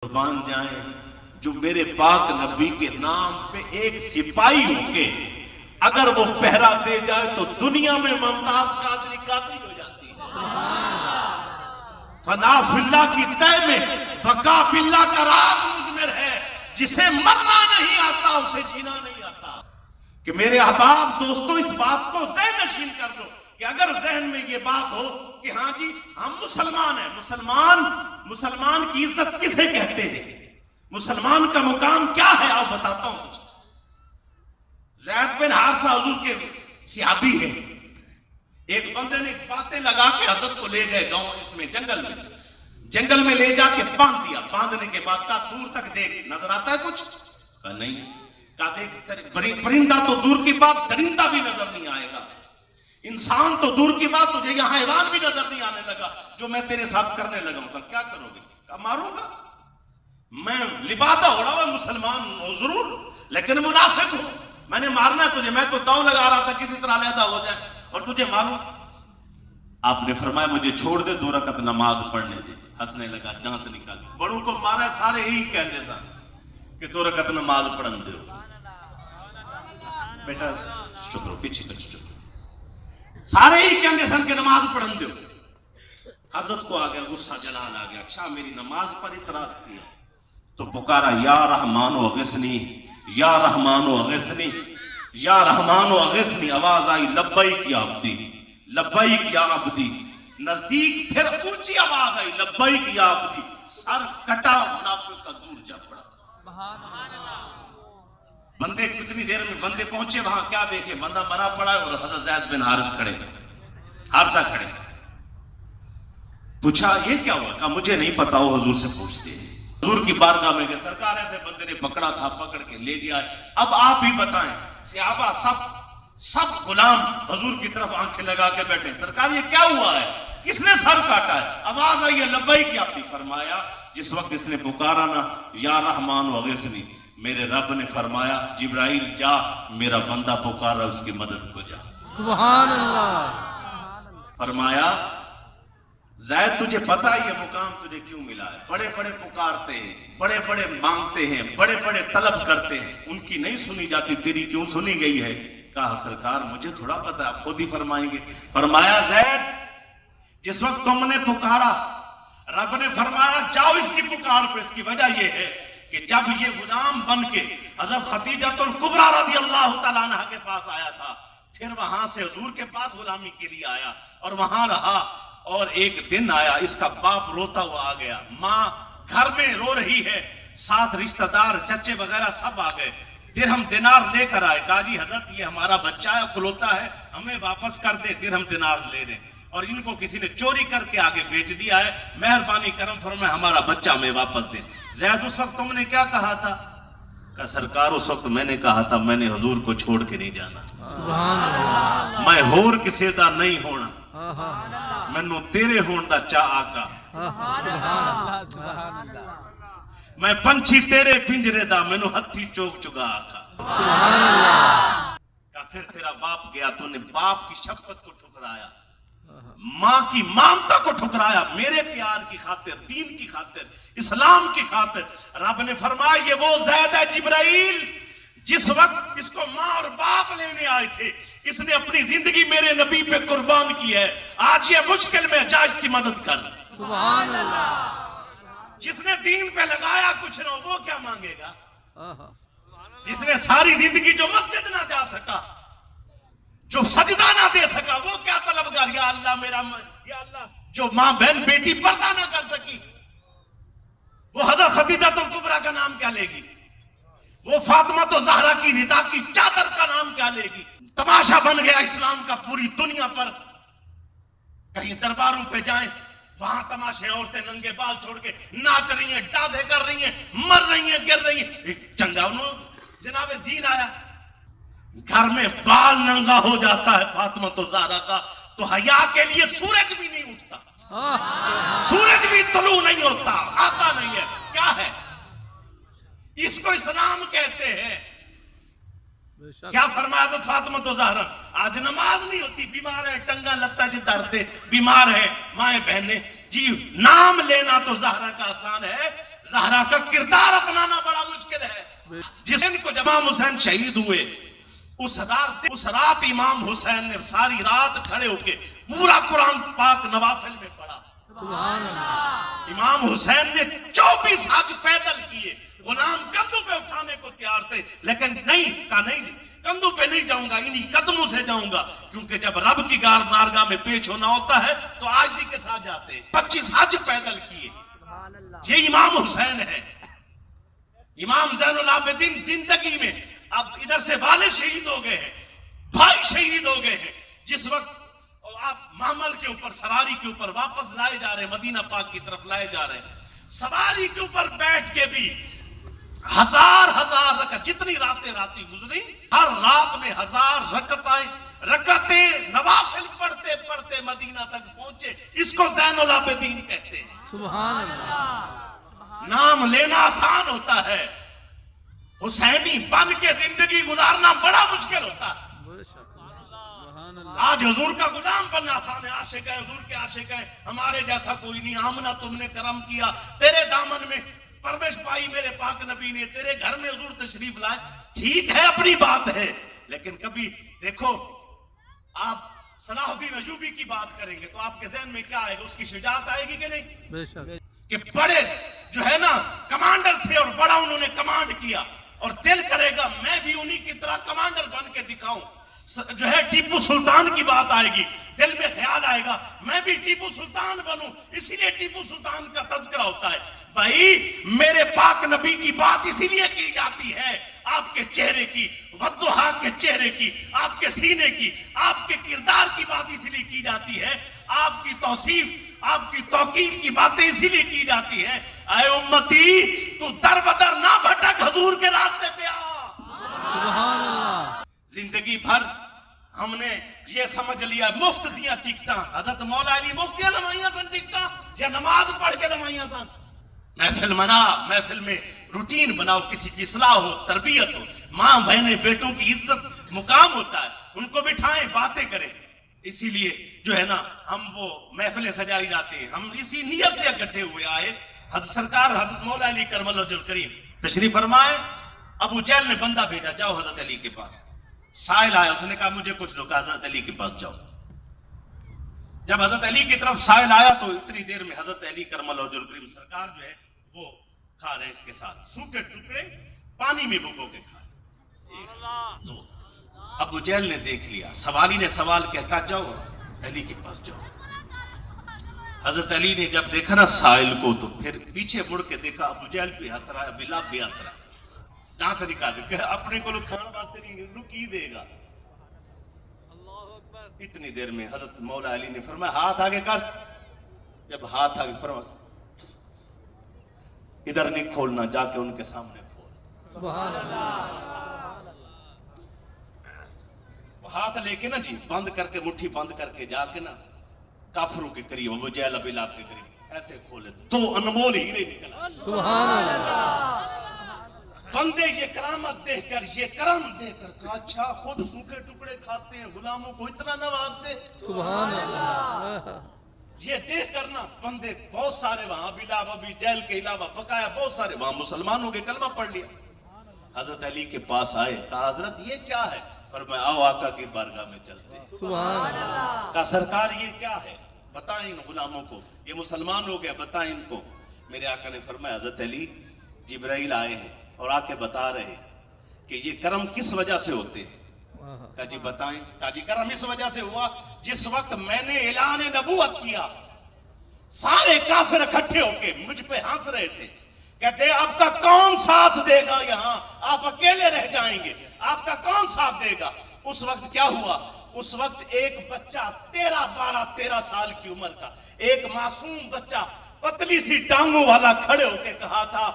कुर्बान जाए जो मेरे पाक नबी के नाम पे एक सिपाही होके अगर वो पहरा दे जाए तो दुनिया में मुमताज कादरी कादरी हो जाती है। फना फिल्ला की तय में बका बिल्ला का राज मुजमिर है। जिसे मरना नहीं आता उसे जीना नहीं आता। कि मेरे अहबाब दोस्तों इस बात को ज़हन नशीन कर लो कि अगर जहन में ये बात हो कि हाँ जी हम मुसलमान हैं, मुसलमान की इज्जत किसे कहते हैं, मुसलमान का मुकाम क्या है, आओ बताता हूं तुझे। ज़ैद बिन हारिसा हुजूर के सहाबी है। एक बंदे ने बातें लगा के हजरत को ले गए गांव इसमें जंगल में ले जाके बांध दिया। बांधने के बाद कहा दूर तक देख नजर आता है कुछ? कहा नहीं। कहा देख परिंदा तो दूर की बात दरिंदा भी नजर नहीं आएगा, इंसान तो दूर की बात तुझे यहां हैवान भी नजर नहीं आने लगा जो मैं तेरे साथ करने लगा हूं। क्या करोगे? कहा मारूंगा। मैं लिबादा हो रहा हूं, मुसलमान हूं जरूर लेकिन मुनाफिक हूं। मैंने मारना है तुझे, मैं तो दांव लगा रहा था किसी तरह अलहदा हो जाए और तुझे मारूं। आपने फरमाया मुझे छोड़ दे, 2 रकत नमाज पढ़ने दे। हंसने लगा, दांत निकाल। बड़ों को मारा सारे यही कहते सन कि 2 रकत नमाज पढ़न दो। बेटा चुप रहो, पीछे चुप। सारे ही कहते सन कि नमाज पढ़न दो। हजरत को आ गया गुस्सा, जलाल आ गया। अच्छा मेरी नमाज पर इतराज किया तो पुकारा या रहमानो अगिसनी, या रहमानो अगिसनी, या रहमानो अगिसनी। आवाज आई लब्बैक या अब्दी, लब्बैक या अब्दी। नजदीक फिर ऊंची आवाज आई लब्बैक या अब्दी। सर कटा, मुनाफिक का दूर जा पड़ा। बंदे कितनी देर में बंदे पहुंचे वहां, क्या देखे बंदा मरा पड़ा है और हजरत ज़ैद बिन हारिसा खड़े। पूछा ये क्या हुआ? कहा मुझे नहीं पता, वो हुजूर से पूछते हैं। हुजूर की बारगाह में गए, सरकार ऐसे बंदे ने पकड़ा था, पकड़ के ले गया। अब आप ही बताएं। सहाबा सब गुलाम हुजूर की तरफ आंखें लगा के बैठे। सरकार ये क्या हुआ है, किसने सर काटा है? आवाज आई है लब्बैक या अब्दी। फरमाया जिस वक्त इसने पुकारा ना या रहमान अगिसनी, मेरे रब ने फरमाया जिब्राइल जा, मेरा बंदा पुकारा उसकी मदद को जा। सुभान अल्लाह। फरमाया ज़ैद तुझे पता है ये मुकाम तुझे क्यों मिला है? बड़े बड़े पुकारते हैं, बड़े बड़े मांगते हैं, बड़े बड़े तलब करते हैं, उनकी नहीं सुनी जाती, तेरी क्यों सुनी गई है? कहा सरकार मुझे थोड़ा पता है, आप खुद ही फरमाएंगे। फरमाया ज़ैद जिस वक्त तुमने पुकारा रब ने फरमाया जाओ इसकी पुकार पे। इसकी वजह यह है कि जब ये गुलाम बन के हजरत खदीजतुल कुबरा रज़ियल्लाहु तआला अन्हा के पास आया था, फिर वहां से हुजूर के पास गुलामी के लिए आया और वहां रहा। और एक दिन आया, इसका बाप रोता हुआ आ गया, माँ घर में रो रही है, साथ रिश्तेदार चच्चे वगैरह सब आ गए। दिरहम दिनार लेकर आए। कहा जी हजरत ये हमारा बच्चा है, कुलौता है, हमें वापस कर दे, दिरहम दिनार ले लें। और इनको किसी ने चोरी करके आगे बेच दिया है, मेहरबानी करम फरमाए हमारा बच्चा हमें वापस दे। ज़ैद उस वक्त तुमने क्या कहा था? कहा सरकार उस वक्त मैंने कहा था मैंने हुजूर को छोड़ के नहीं जाना, मैं होर किसी दा नहीं होना, मैनू तेरे होने दा चा आका, मैं पंछी तेरे पिंजरे दा, मैनू हथी चोक चुगा आका। का फिर तेरा बाप गया, तूने बाप की शफकत को ठुकराया, माँ की ममता को ठुकराया, मेरे प्यार की खातिर, दीन की खातिर, इस्लाम की खातिर। रब ने फरमाया ये वो ज़ैद है जिब्राइल जिस वक्त इसको माँ और बाप लेने आए थे, इसने अपनी जिंदगी मेरे नबी पे कुर्बान की है। आज ये मुश्किल में जा इसकी मदद कर। सुभान अल्लाह। जिसने दीन पे लगाया कुछ ना वो क्या मांगेगा? जिसने सारी जिंदगी जो मस्जिद ना जा सका, जो सजदा ना दे सका, वो क्या तलबगार? या अल्लाह मेरा, या अल्लाह जो माँ बहन बेटी पर्दा ना कर सकी, वो हज़रत खदीजतुल कुबरा का नाम क्या लेगी? वो फातिमा तो ज़हरा की रिदा की चादर का नाम क्या लेगी? तमाशा बन गया इस्लाम का पूरी दुनिया पर। कहीं दरबारों पे जाएं, वहां तमाशे, औरतें नंगे बाल छोड़ के नाच रही हैं, डांसे कर रही हैं, मर रही हैं, गिर रही हैं। चंगा जनाब दीन आया, घर में बाल नंगा हो जाता है फातिमा तो ज़हरा का, तो हया के लिए सूरज भी नहीं उठता, सूरज भी तुलू नहीं होता, आता नहीं है। क्या है? इसको इस्लाम कहते हैं। क्या फरमाया तो फातिमा तो ज़हरा आज नमाज नहीं होती, बीमार है, टंगा लत्ता जितारते, बीमार है, माए बहने जी। नाम लेना तो ज़हरा का आसान है, ज़हरा का किरदार अपनाना बड़ा मुश्किल है। जिस दिन को इमाम हुसैन शहीद हुए, उस रात इमाम हुसैन ने सारी रात खड़े होके पूरा कुरान पाक नवाफिल में पढ़ा। सुभान अल्लाह। इमाम हुसैन ने 24 हज पैदल किए। गुलाम कंधों पे उठाने को तैयार थे, लेकिन नहीं कहा, नहीं कंधों पे नहीं जाऊंगा, इन्हीं कदमों से जाऊंगा, क्योंकि जब रब की बारगाह में पेश होना होता है तो आजिज़ी के साथ जाते हैं। 25 हज पैदल किए। ये इमाम हुसैन है। इमाम ज़ैनुल आबिदीन जिंदगी में, अब इधर से वाले शहीद हो गए हैं, भाई शहीद हो गए हैं। जिस वक्त आप मामल के ऊपर, सवारी के ऊपर वापस लाए जा रहे हैं, मदीना पाक की तरफ लाए जा रहे हैं, सवारी के ऊपर बैठ के भी हजार रकत, जितनी रातें गुजरी, हर रात में हजार रकतें नवाफिल पढ़ते पढ़ते मदीना तक पहुंचे। इसको ज़ैनुल आबिदीन कहते हैं। सुभान अल्लाह। नाम लेना आसान होता है, हुसैनी बन के जिंदगी गुजारना बड़ा मुश्किल होता है। सुभान अल्लाह। आज हुजूर का गुलाम बनना आसान है। आशिक है, हुजूर के आशिक है, हमारे जैसा कोई नहीं। आमना तुमने करम किया, तेरे दामन में परवरिश पाई मेरे पाक नबी ने, तेरे घर में हुजूर तशरीफ लाए। ठीक है, अपनी बात है, लेकिन कभी देखो, आप सलाहुद्दीन अयूबी की बात करेंगे तो आपके ज़हन में क्या आएगा? उसकी शुजाअत आएगी कि नहीं? बेशक। कि बड़े जो है ना कमांडर थे और बड़ा उन्होंने कमांड किया, और दिल करेगा मैं भी उन्हीं की तरह कमांडर बन के दिखाऊं। जो है टीपू सुल्तान की बात आएगी, दिल में ख्याल आएगा मैं भी टीपू सुल्तान बनूं। इसीलिए टीपू सुल्तान का तज़किरा होता है। भाई, मेरे पाक नबी की बात इसीलिए की जाती है, आपके चेहरे की, वद्दुहा के चेहरे की, आपके सीने की, आपके किरदार की बात इसीलिए की जाती है, आपकी तौसीफ, आपकी तौकीर की बातें इसीलिए की जाती है। ऐ उम्मती, तू दर बदर ना भटक, हुजूर के रास्ते पे आ। सुभान अल्लाह। जिंदगी भर हमने ये समझ लिया मुफ्त दिया टिकटा, हजरत मौला अली मुफ्त लमाइया सन टिकटा, या नमाज पढ़ के लमाइया सन। महफिल मना, महफिल में रूटीन बनाओ, किसी की इस्लाह हो, तरबियत हो, माँ बहने बेटों की इज्जत मुकाम होता है, उनको बिठाएं, बातें करें। इसीलिए जो है ना हम वो महफिलें सजाई जाती हैं। हम इसी नियत से इकट्ठे हुए आए। सरकार हजरत मौला अली करमल्लाहुल करीम तशरीफ फरमाए। अबू जहल ने बंदा भेजा, जाओ हजरत अली के पास। साइल आया, उसने कहा मुझे कुछ दो, हजरत अली के पास जाओ। जब हजरत अली की तरफ साइल आया तो इतनी देर में हजरत अली करमल्लाहुल करीम सरकार जो है वो खा रहे, इसके साथ सूखे टुकड़े पानी में भिगो के खा रहे। 1 2 अबू जहल ने देख लिया, सवाली ने सवाल किया, कहा जाओ अली के पास जाओ। हजरत अली ने जब देखा ना साइल को, तो फिर पीछे मुड़ के देखा, अबू जहल भी हंस रहा है, बिलाल भी हंस रहा है। ना तरीका अपने को लोग खाना वास्ते नहीं रुकी देगा। इतनी देर में हजरत मौला अली ने फरमाया हाथ आगे कर। जब हाथ आगे फरमाया, इधर नहीं खोलना, जाके उनके सामने खोल। सुभान अल्लाह। हाथ लेके ना जी बंद करके, मुट्ठी बंद करके जाके ना काफरों के करीब, अबू जहल अबी लाहब के करीब ऐसे खोले तो अनमोल हीरे निकला। सुभान अल्लाह। बंदे ये करामत देखकर, ये करम देखकर कहा, अच्छा खुद सूखे टुकड़े खाते हैं, गुलामों को इतना नवाजते। सुभान अल्लाह। ये देख कर ना बंदे बहुत सारे वहां बिलाल अबी जहल के अलावा बकाया बहुत सारे वहां मुसलमान हो गए, कलमा पढ़ लिया। हजरत अली के पास आए, कहा हजरत ये क्या है? पर मैं आओ आका की बारगाह में चलते। सुभान अल्लाह। कहा सरकार ये क्या है, बताएं इन गुलामों को, ये मुसलमान हो गए, बताएं इनको। मेरे आका ने फरमाया हजरत अली जिब्राइल आए हैं और आके बता रहे कि ये कर्म किस वजह से होते हैं। कहा जी बताएं। कहा जी कर्म इस वजह से हुआ, जिस वक्त मैंने ऐलान नबूवत किया, सारे काफिर इकट्ठे होके मुझ पे हंस रहे थे, कहते आपका कौन साथ देगा, यहां आप अकेले रह जाएंगे, आपका कौन साथ देगा। उस वक्त क्या हुआ, उस वक्त एक बच्चा 13 साल की उम्र का एक मासूम बच्चा पतली सी टांगों वाला खड़े होके कहा था,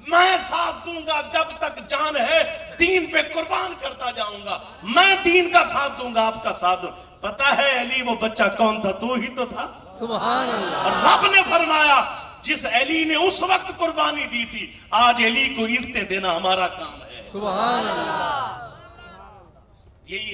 मैं साथ दूंगा जब तक जान है, दीन पे कुर्बान करता जाऊंगा, मैं दीन का साथ दूंगा, आपका साथ दूं। पता है अली वो बच्चा कौन था? तो ही तो था। सुभान अल्लाह। और रब ने फरमाया जिस अली ने उस वक्त कुर्बानी दी थी, आज अली को इज्जत देना हमारा काम है। सुभान अल्लाह। यही